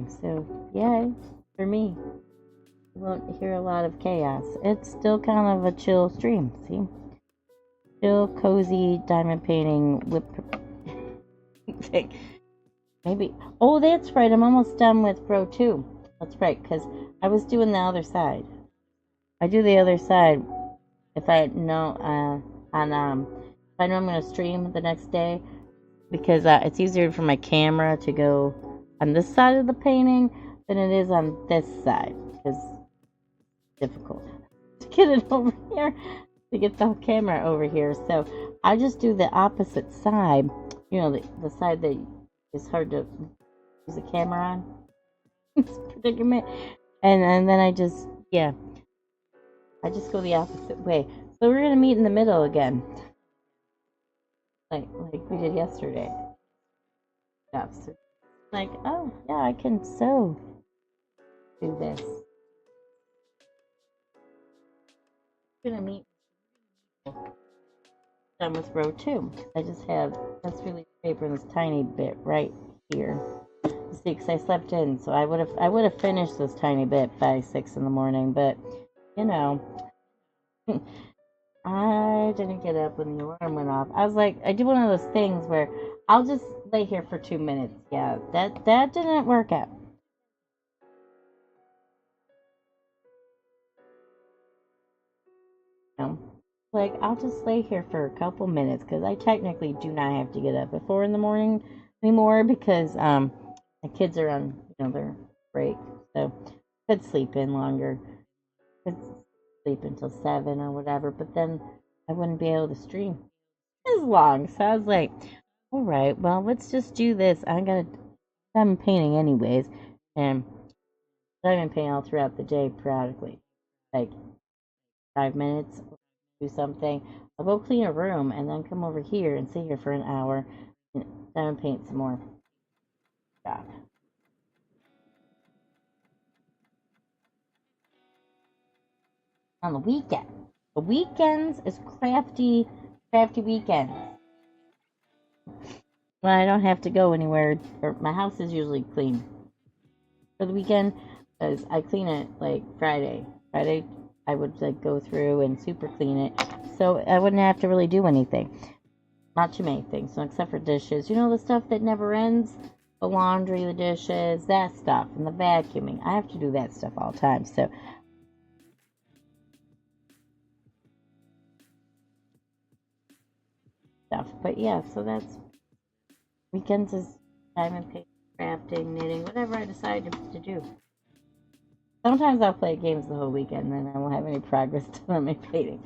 So, yay for me. You won't hear a lot of chaos. It's still kind of a chill stream, see? Chill, cozy, diamond painting, whip thing. Maybe. Oh, that's right. I'm almost done with row 2. That's right, because I was doing the other side. I do the other side if I know if I know I'm gonna stream the next day because it's easier for my camera to go on this side of the painting than it is on this side because it's difficult to get it over here to get the camera over here. So I just do the opposite side. You know, the side that is hard to use the camera on. This predicament, and then I just go the opposite way. So we're gonna meet in the middle again, like we did yesterday. Yeah, so like, oh yeah, I can so do this. We're gonna meet done with row 2. I just have press release paper in this tiny bit right here. See, because I slept in, so I would have finished this tiny bit by 6 in the morning, but you know, I didn't get up when the alarm went off. I was like, I do one of those things where I'll just lay here for 2 minutes. Yeah, that didn't work out. You know, like I'll just lay here for a couple minutes because I technically do not have to get up at 4 in the morning anymore because my kids are on their break, so could sleep in longer, could sleep until 7 or whatever, but then I wouldn't be able to stream as long. So I was like, all right, well, let's just do this. I got diamond painting anyways, and diamond paint all throughout the day periodically, like 5 minutes, do something. I'll go clean a room and then come over here and sit here for an hour and diamond paint some more. God. On the weekend. The weekends is crafty weekends. When I don't have to go anywhere, or my house is usually clean for the weekend, because I clean it like Friday. Friday, I would like go through and super clean it, so I wouldn't have to really do anything. Not too many things, so except for dishes. You know the stuff that never ends, the laundry, the dishes, that stuff, and the vacuuming. I have to do that stuff all the time. So stuff. But yeah, so that's weekends is diamond painting, crafting, knitting, whatever I decide to do. Sometimes I'll play games the whole weekend and then I won't have any progress done on my painting.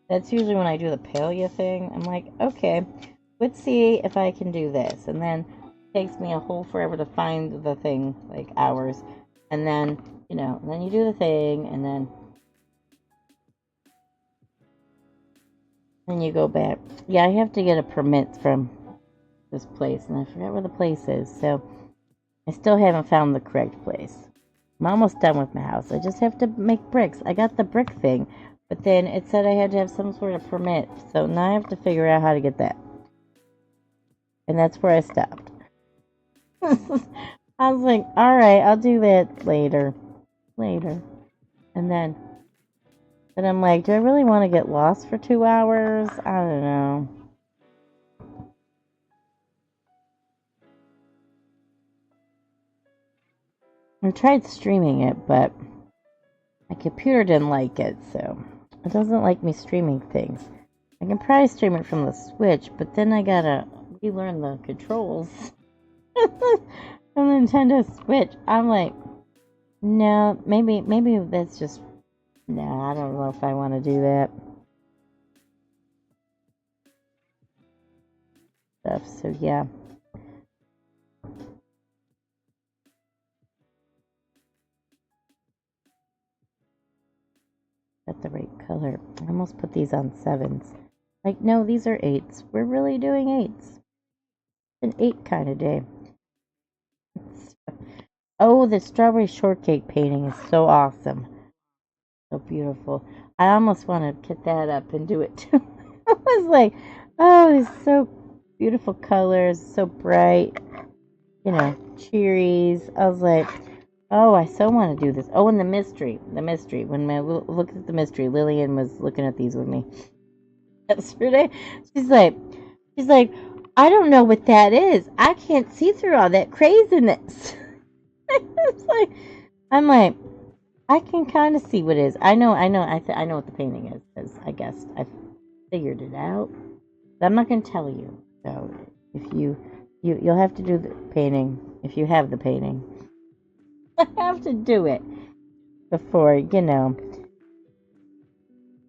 That's usually when I do the paleo thing. I'm like, okay, let's see if I can do this. And then it takes me a whole forever to find the thing, like hours. And then, then you do the thing and then you go back. Yeah, I have to get a permit from this place, and I forgot where the place is, so I still haven't found the correct place. I'm almost done with my house. I just have to make bricks. I got the brick thing, but then it said I had to have some sort of permit, so now I have to figure out how to get that. And that's where I stopped. I was like, alright, I'll do that later. And then I'm like, do I really want to get lost for 2 hours? I don't know. I tried streaming it, but my computer didn't like it, so it doesn't like me streaming things. I can probably stream it from the Switch, but then I gotta relearn the controls from the Nintendo Switch. I'm like, no, maybe that's just, no, I don't know if I want to do that. So yeah. Got the right color. I almost put these on 7s. Like, no, these are 8s. We're really doing 8s. An 8 kind of day. Oh, the strawberry shortcake painting is so awesome. So beautiful. I almost want to get that up and do it too. I was like, oh, it's so beautiful colors, so bright, cherries. I was like, Oh, I so want to do this. Oh, and the mystery. The mystery. When I looked at the mystery, Lillian was looking at these with me yesterday. She's like, she's like, I don't know what that is. I can't see through all that craziness. It's like, I'm like, I can kind of see what it is. I know, I know what the painting is because I guess I figured it out. But I'm not gonna tell you. So if you'll have to do the painting if you have the painting. I have to do it before and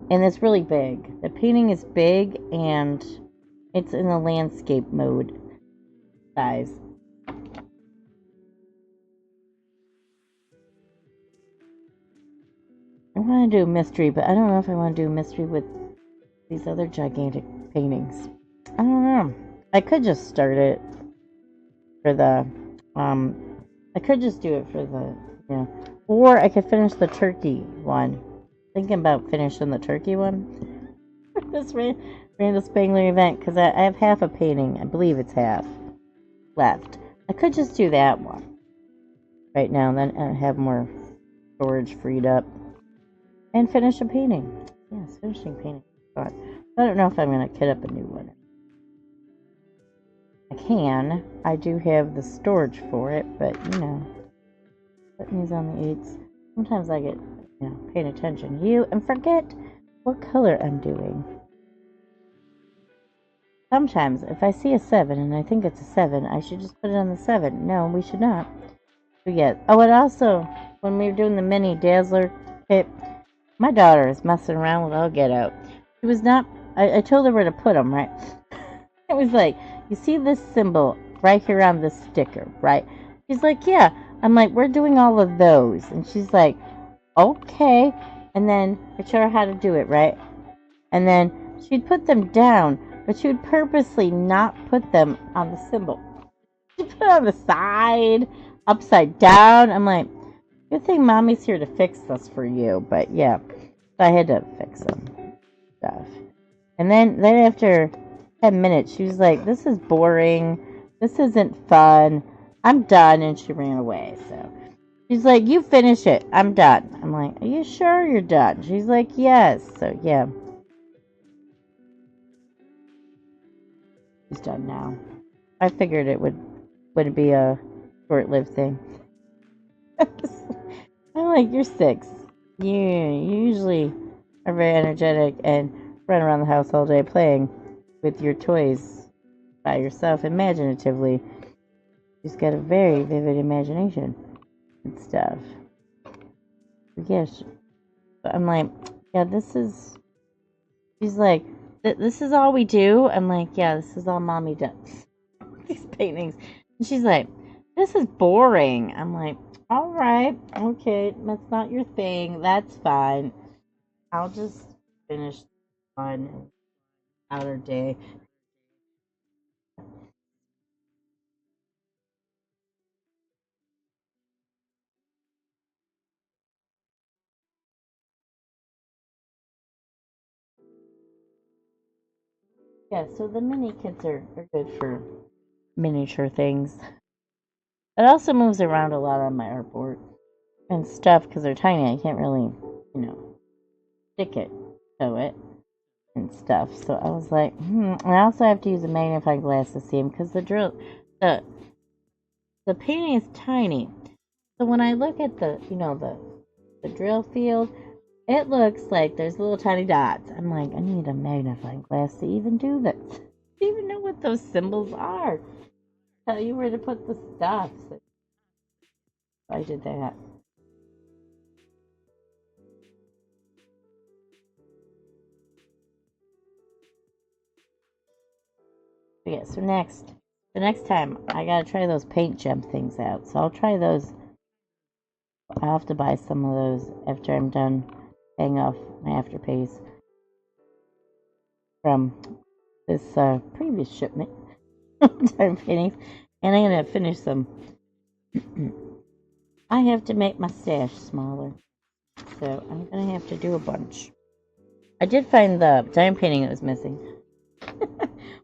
it's really big. The painting is big and it's in the landscape mode size. I want to do a mystery, but I don't know if I want to do a mystery with these other gigantic paintings. I don't know. I could just start it for the, I could just do it for the, or I could finish the turkey one. Thinking about finishing the turkey one for this Randall Spangler event because I have half a painting. I believe it's half left. I could just do that one right now and then have more storage freed up and finish a painting. Yes, finishing painting. But I don't know if I'm going to kit up a new one. I can. I do have the storage for it, but putting these on the 8s. Sometimes I get, paying attention to you and forget what color I'm doing. Sometimes, if I see a 7 and I think it's a 7, I should just put it on the 7. No, we should not. Forget. Oh, and also, when we were doing the mini Dazzler kit, my daughter is messing around with all get out. She was not, I told her where to put them, right? It was like, you see this symbol right here on this sticker, right? She's like, yeah. I'm like, we're doing all of those. And she's like, okay. And then I showed her how to do it, right? And then she'd put them down, but she would purposely not put them on the symbol. She'd put it on the side, upside down. I'm like, good thing Mommy's here to fix this for you. But yeah, I had to fix some stuff. And then after 10 minutes, she was like, this is boring. This isn't fun. I'm done. And she ran away. So she's like, you finish it. I'm done. I'm like, are you sure you're done? She's like, yes. So yeah. She's done now. I figured it wouldn't be a short-lived thing. I'm like, you're 6. You usually are very energetic and run around the house all day playing with your toys by yourself imaginatively. She's got a very vivid imagination and stuff. Yes. But I'm like, yeah, this is... She's like, this is all we do? I'm like, yeah, this is all Mommy does. These paintings. And she's like, this is boring. I'm like, all right, okay, that's not your thing. That's fine. I'll just finish one outer day. Yeah, so the mini kits are good for miniature things. It also moves around a lot on my artboard and stuff because they're tiny. I can't really, stick it to it and stuff. So I was like, And I also have to use a magnifying glass to see them because the painting is tiny. So when I look at the drill field, it looks like there's little tiny dots. I'm like, I need a magnifying glass to even do this. To even know what those symbols are. Tell you where to put the stuff. So I did that. Okay, so the next time I gotta try those paint gem things out. So I'll try those. I'll have to buy some of those after I'm done paying off my afterpays from this previous shipment of time paintings, and I'm gonna finish some. I have to make my stash smaller, so I'm gonna have to do a bunch. I did find the diamond painting that was missing.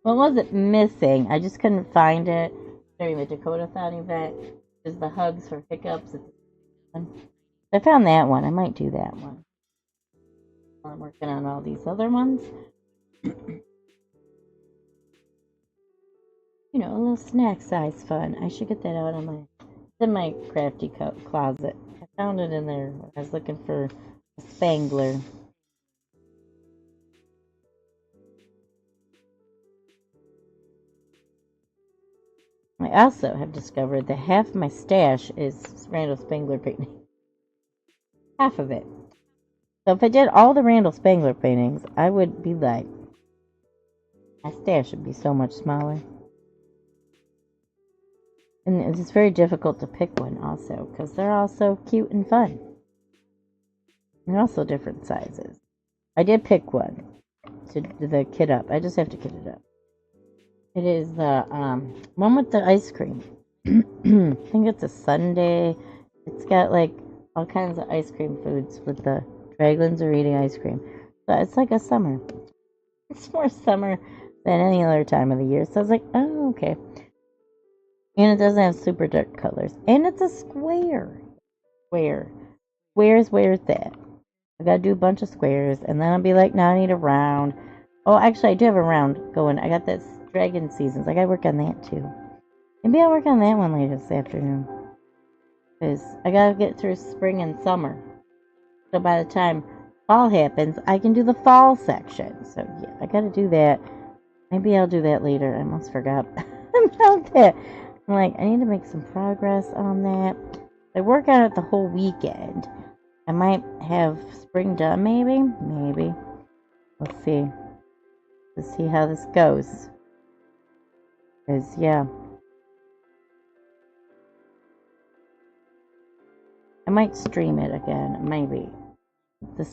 Well, it wasn't missing. I just couldn't find it during the Dakota Thon event. There's the hugs for hiccups. I found that one. I might do that one. I'm working on all these other ones. You know, a little snack size fun. I should get that out of my crafty closet. I found it in there when I was looking for a spangler. I also have discovered that half of my stash is Randall Spangler painting. Half of it. So if I did all the Randall Spangler paintings, I would be like, my stash would be so much smaller. And it's very difficult to pick one also, because they're all so cute and fun. They're also different sizes. I did pick one to do the kit up. I just have to kit it up. It is the one with the ice cream. I think it's a sundae. It's got like all kinds of ice cream foods with the dragons are eating ice cream. So it's like a summer. It's more summer than any other time of the year. So I was like, oh, okay. And it doesn't have super dark colors. And it's a square. Where's that? I gotta do a bunch of squares. And then I'll be like, now I need a round. Oh, actually, I do have a round going. I got this Dragon Seasons. I gotta work on that too. Maybe I'll work on that one later this afternoon. Because I gotta get through spring and summer. So by the time fall happens, I can do the fall section. So yeah, I gotta do that. Maybe I'll do that later. I almost forgot about that. I'm like, I need to make some progress on that. I work on it the whole weekend. I might have spring done, maybe. Let's see. Let's see how this goes. Because, yeah. I might stream it again, maybe. The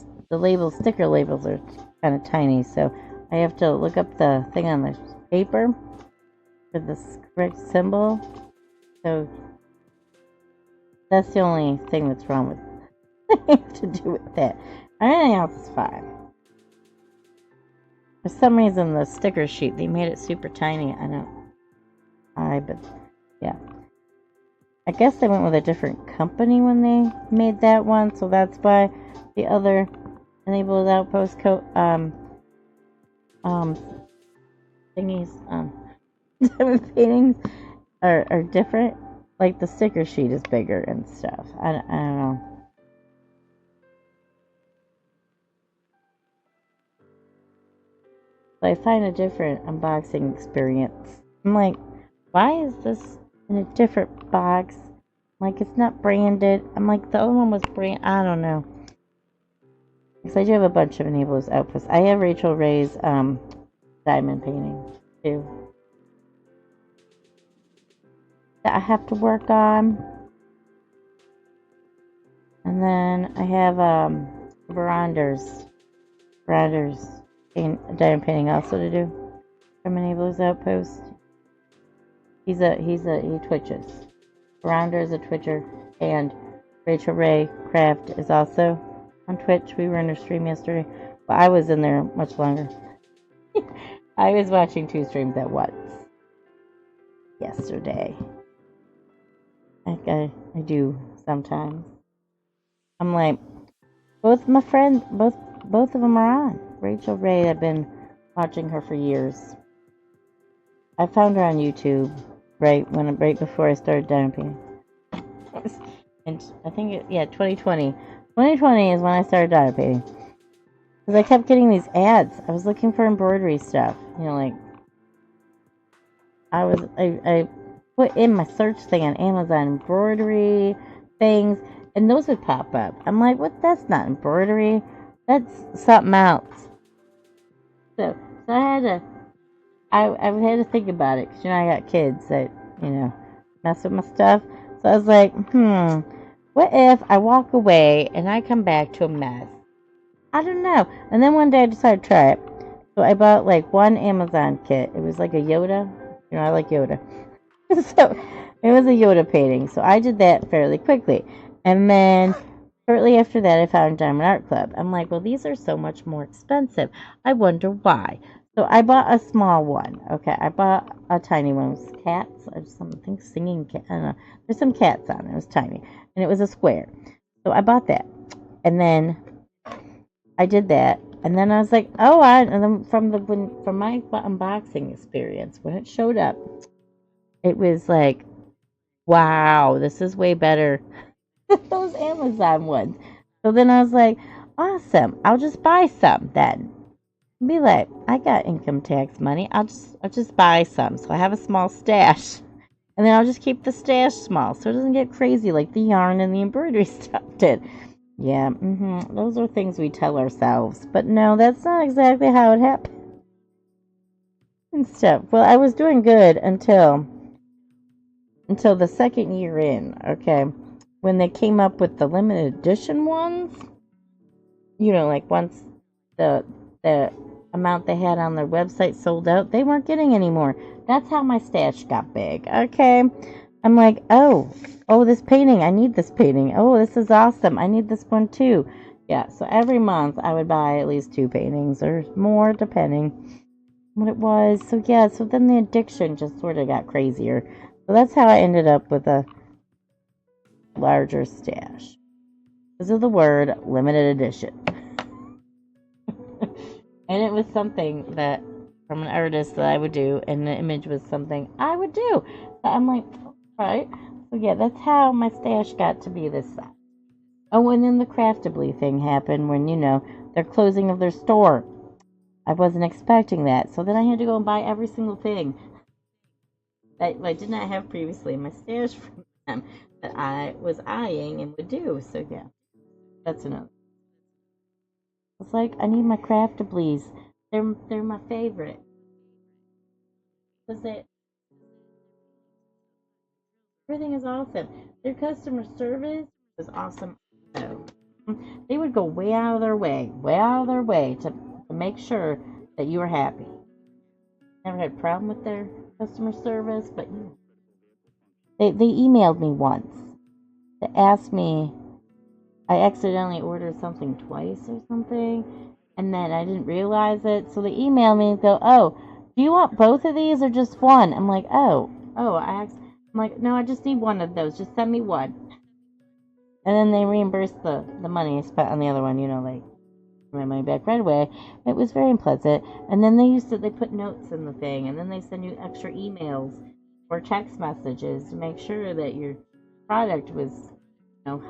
sticker labels are kind of tiny, so I have to look up the thing on the paper for the correct symbol. So that's the only thing that's wrong with I have to do with that. Everything else is fine. For some reason, the sticker sheet, they made it super tiny. I don't know why, but yeah. I guess they went with a different company when they made that one, so that's why the other Enabled Outpost thingies, paintings are different. Like the sticker sheet is bigger and stuff. I don't know. So I find a different unboxing experience. I'm like, why is this in a different box? Like, it's not branded. I'm like, the other one was branded. I don't know. Because I do have a bunch of Enabled Outposts. I have Rachel Ray's diamond painting too that I have to work on. And then I have Verander's diamond painting also to do from Enabled Outpost. He twitches. Verander's is a twitcher, and Rachel Ray Craft is also on Twitch. We were in her stream yesterday, but I was in there much longer. I was watching 2 streams at once yesterday. Like I do sometimes. I'm like, both my friends, both of them are on. Rachel Ray, I've been watching her for years. I found her on YouTube right before I started diamond painting. And I think 2020. 2020 is when I started diamond painting. Because I kept getting these ads. I was looking for embroidery stuff. You know, like I put in my search thing on Amazon, embroidery things, and those would pop up. I'm like, what? That's not embroidery. That's something else. So I had to think about it, because I got kids that mess with my stuff. So I was like, what if I walk away and I come back to a mess? I don't know. And then one day I decided to try it. So I bought like one Amazon kit. It was like a Yoda. I like Yoda. So it was a Yoda painting. So I did that fairly quickly. And then shortly after that, I found Diamond Art Club. I'm like, well, these are so much more expensive. I wonder why. So I bought a small one. Okay, I bought a tiny one with cats. I think singing cat. I don't know. There's some cats on it. It was tiny. And it was a square. So I bought that. And then I did that. And then I was like, and then from my unboxing experience, when it showed up, it was like, wow, this is way better than those Amazon ones. So then I was like, awesome, I'll just buy some then. Be like, I got income tax money. I'll just buy some. So I have a small stash. And then I'll just keep the stash small so it doesn't get crazy like the yarn and the embroidery stuff did. Yeah, those are things we tell ourselves. But no, that's not exactly how it happened and stuff. Well, I was doing good until the second year in, okay? When they came up with the limited edition ones, like once the amount they had on their website sold out, they weren't getting any more. That's how my stash got big, okay? I'm like, oh, this painting, I need this painting. Oh, this is awesome. I need this one too. Yeah, so every month I would buy at least 2 paintings or more, depending what it was. So yeah, so then the addiction just sort of got crazier. So that's how I ended up with a larger stash. Because of the word limited edition. And it was something that from an artist that I would do, and the image was something I would do. So I'm like, right. So yeah, that's how my stash got to be this size. Oh, and then the Craftably thing happened when, they're closing of their store. I wasn't expecting that. So then I had to go and buy every single thing that I did not have previously in my stash from them that I was eyeing and would do. So yeah, that's another. It's like I need my Craftablies. They're my favorite. Because everything is awesome. Their customer service was awesome. So they would go way out of their way to make sure that you were happy. Never had a problem with their customer service, but they emailed me once to ask me. I accidentally ordered something twice or something, and then I didn't realize it. So they emailed me and go, "Oh, do you want both of these or just one?" I'm like, I'm like, "No, I just need one of those. Just send me one." And then they reimbursed the money I spent on the other one, like my money back right away. It was very unpleasant. And then they put notes in the thing, and then they send you extra emails or text messages to make sure that your product was,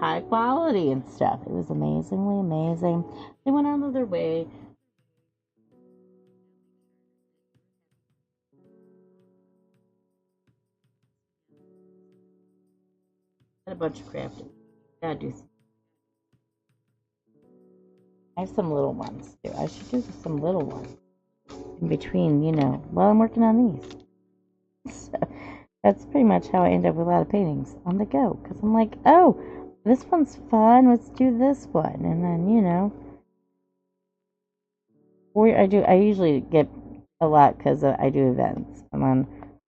high quality and stuff. It was amazingly amazing. They went out of their way. Had a bunch of crafting. Gotta do. I have some little ones too. I should do some little ones in between, while I'm working on these. So that's pretty much how I end up with a lot of paintings on the go. Because I'm like, oh, this one's fun. Let's do this one. And then, or I usually get a lot because I do events. And then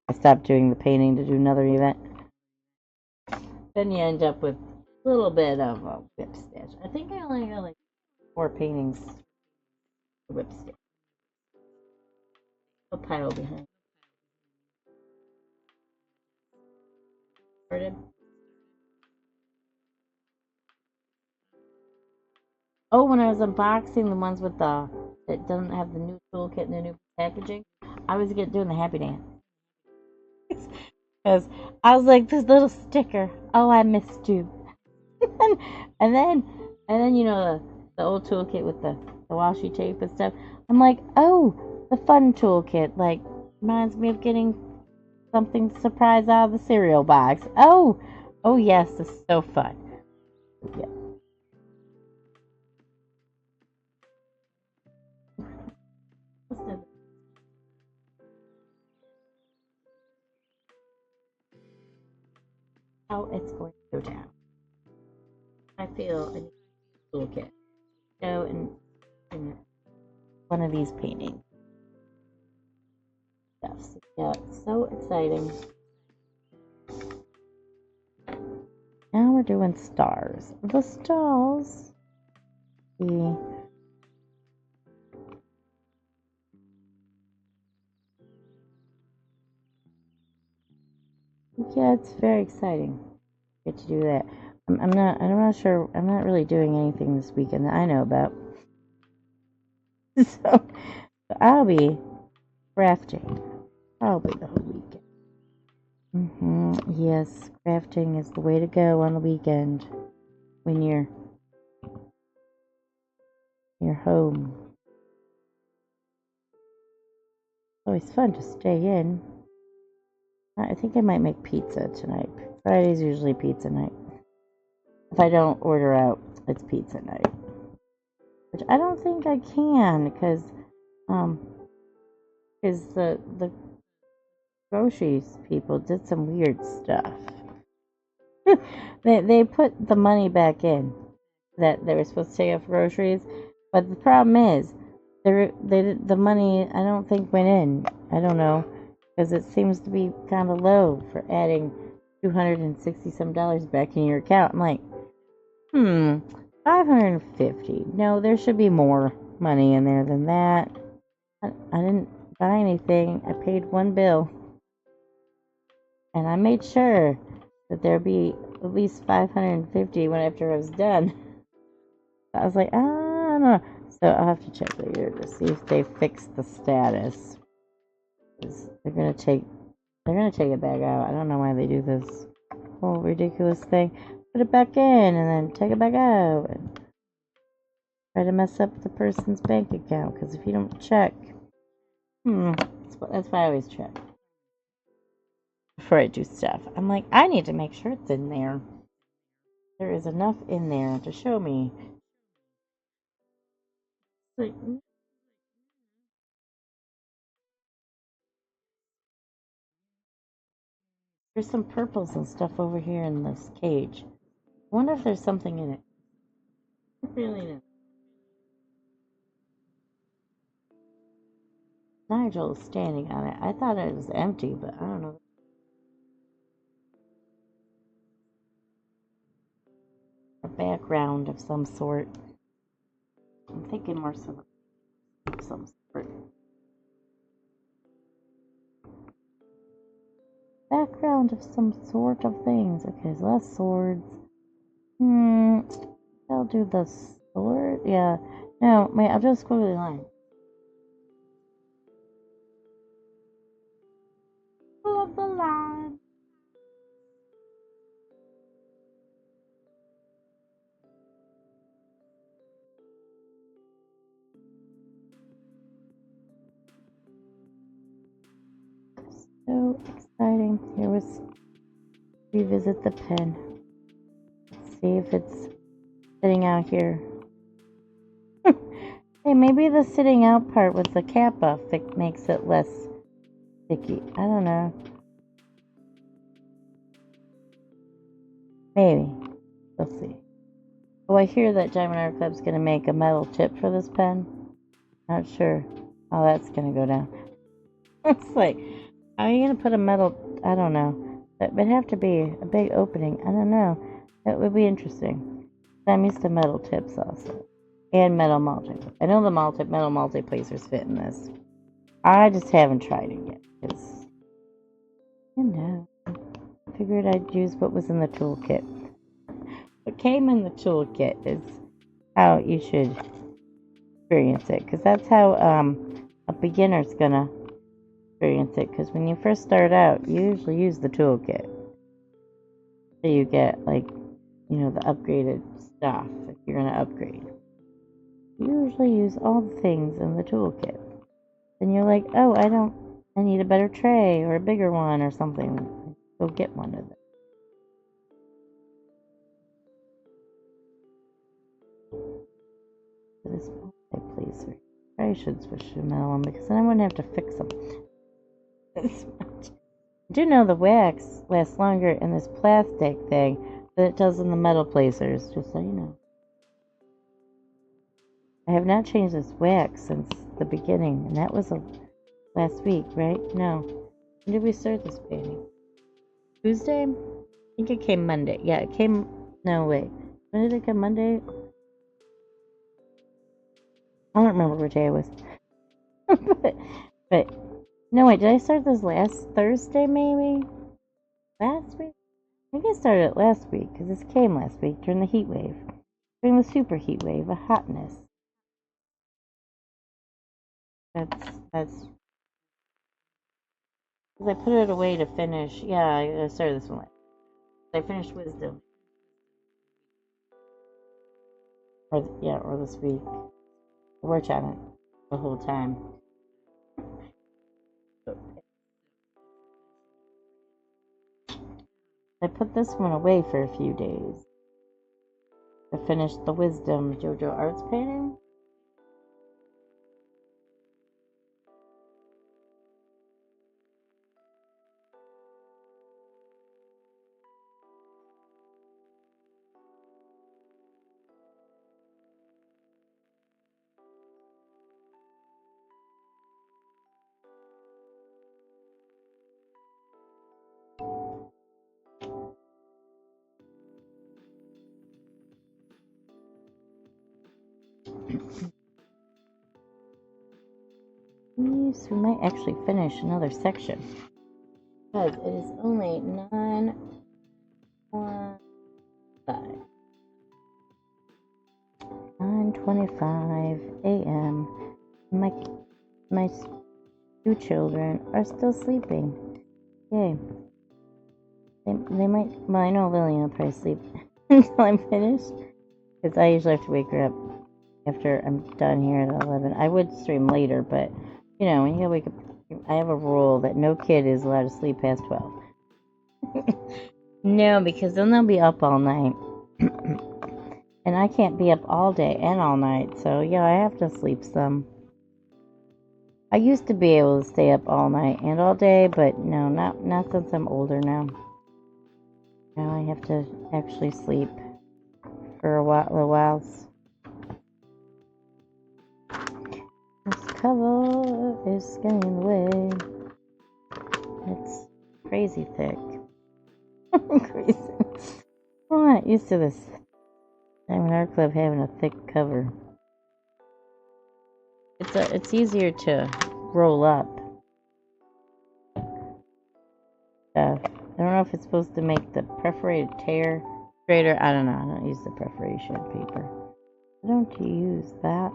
I stop doing the painting to do another event. Then you end up with a little bit of a whip stitch. I think I only got like 4 paintings to whip stitch. A pile behind. Started. Oh, when I was unboxing the ones with that doesn't have the new toolkit and the new packaging, I was doing the happy dance because I was like this little sticker. Oh, I missed you. and, and then the old toolkit with the washi tape and stuff. I'm like, oh, the fun toolkit like reminds me of getting something surprise out of the cereal box. Oh yes, this is so fun. Yeah. How it's going to go down. I feel I need a toolkit. Go and one of these paintings. Stuff. So, yeah, it's so exciting. Now we're doing stars. The stars. See. Yeah, it's very exciting. Get to do that. I'm not sure. I'm not really doing anything this weekend that I know about. So I'll be crafting probably the whole weekend. Yes, crafting is the way to go on the weekend when you're home. It's always fun to stay in. I think I might make pizza tonight. Friday's usually pizza night. If I don't order out, it's pizza night. Which I don't think I can because the groceries people did some weird stuff. They put the money back in that they were supposed to take out for groceries, but the problem is the money I don't think went in. I don't know because it seems to be kind of low for adding $260 some back in your account. I'm like, 550. No, there should be more money in there than that. I didn't buy anything. I paid one bill. And I made sure that there'd be at least 550 when after I was done. I was like, I don't know. So I'll have to check later to see if they fixed the status. 'Cause they're gonna take it back out. I don't know why they do this whole ridiculous thing. Put it back in and then take it back out and try to mess up the person's bank account. Because if you don't check, that's why I always check before I do stuff. I'm like, I need to make sure it's in there. There is enough in there to show me. Like, there's some purples and stuff over here in this cage. I wonder if there's something in it. I really know. Nigel is standing on it. I thought it was empty, but I don't know. A background of some sort. I'm thinking more so of some sort. Background of some sort of things. Okay, so that's swords. I'll do the sword. Yeah. No, wait, I'll do a squiggly line. Pull up the line. So exciting. Here was revisit the pen. Let's see if it's sitting out here. Hey, maybe the sitting out part with the cap off that makes it less sticky. I don't know. Maybe. We'll see. Oh, I hear that Diamond Art Club's gonna make a metal tip for this pen. Not sure how that's gonna go down. It's like, how are you gonna put a metal? I don't know. It would have to be a big opening. I don't know. That would be interesting. I'm used to metal tips also. And metal multi. I know the metal multi-placers fit in this. I just haven't tried it yet. Because, I figured I'd use what was in the toolkit. What came in the toolkit is how you should experience it. Because that's how a beginner's gonna experience it. Because when you first start out, you usually use the toolkit. So you get, like, the upgraded stuff if you're gonna upgrade. You usually use all the things in the toolkit. Then you're like, oh, I need a better tray or a bigger one or something. Go get one of them. For this multi-placer. I should switch to a metal one because then I wouldn't have to fix them as much. I do know the wax lasts longer in this plastic thing than it does in the metal placers, just so you know. I have not changed this wax since the beginning, and that was last week, right? No. When did we start this painting? Tuesday? I think it came Monday. Yeah, it came. No, wait. When did it come? Monday? I don't remember what day it was. but no, wait. Did I start this last Thursday? Maybe last week. I think I started it last week because this came last week during the heat wave, during the super heat wave of hotness. That's because I put it away to finish. Yeah, I started this one. I finished Wisdom. Or this week. I worked on it the whole time. I put this one away for a few days. I finished the Wisdom JoJo Arts painting. So we might actually finish another section because it is only 9:25 a.m. My two children are still sleeping. Yay. They might. Well, I know Lillian will probably sleep until I'm finished because I usually have to wake her up after I'm done here at 11. I would stream later, but you know, when you gotta wake up, I have a rule that no kid is allowed to sleep past 12. No, because then they'll be up all night. And I can't be up all day and all night, so yeah, I have to sleep some. I used to be able to stay up all night and all day, but no, not since I'm older now. Now I have to actually sleep for a little while. This cover is getting in the way. It's crazy thick. Crazy. I'm not used to this. I'm in our club having a thick cover. It's easier to roll up. I don't know if it's supposed to make the perforated tear straighter. I don't know. I don't use the perforation paper. Why don't you use that?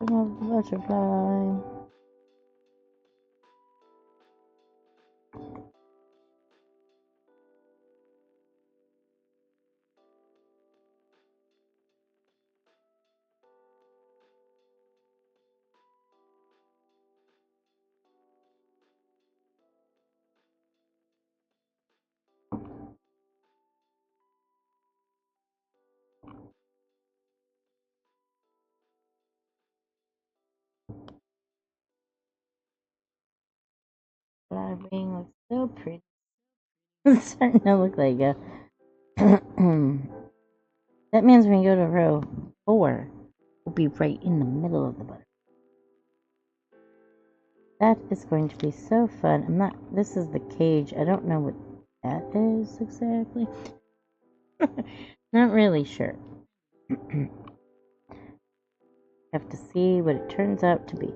Butterfly. Flower wing looks so pretty. It's starting to look like a. That means when you go to row 4, we'll be right in the middle of the butterfly. That is going to be so fun. This is the cage. I don't know what that is exactly. Not really sure. Have to see what it turns out to be.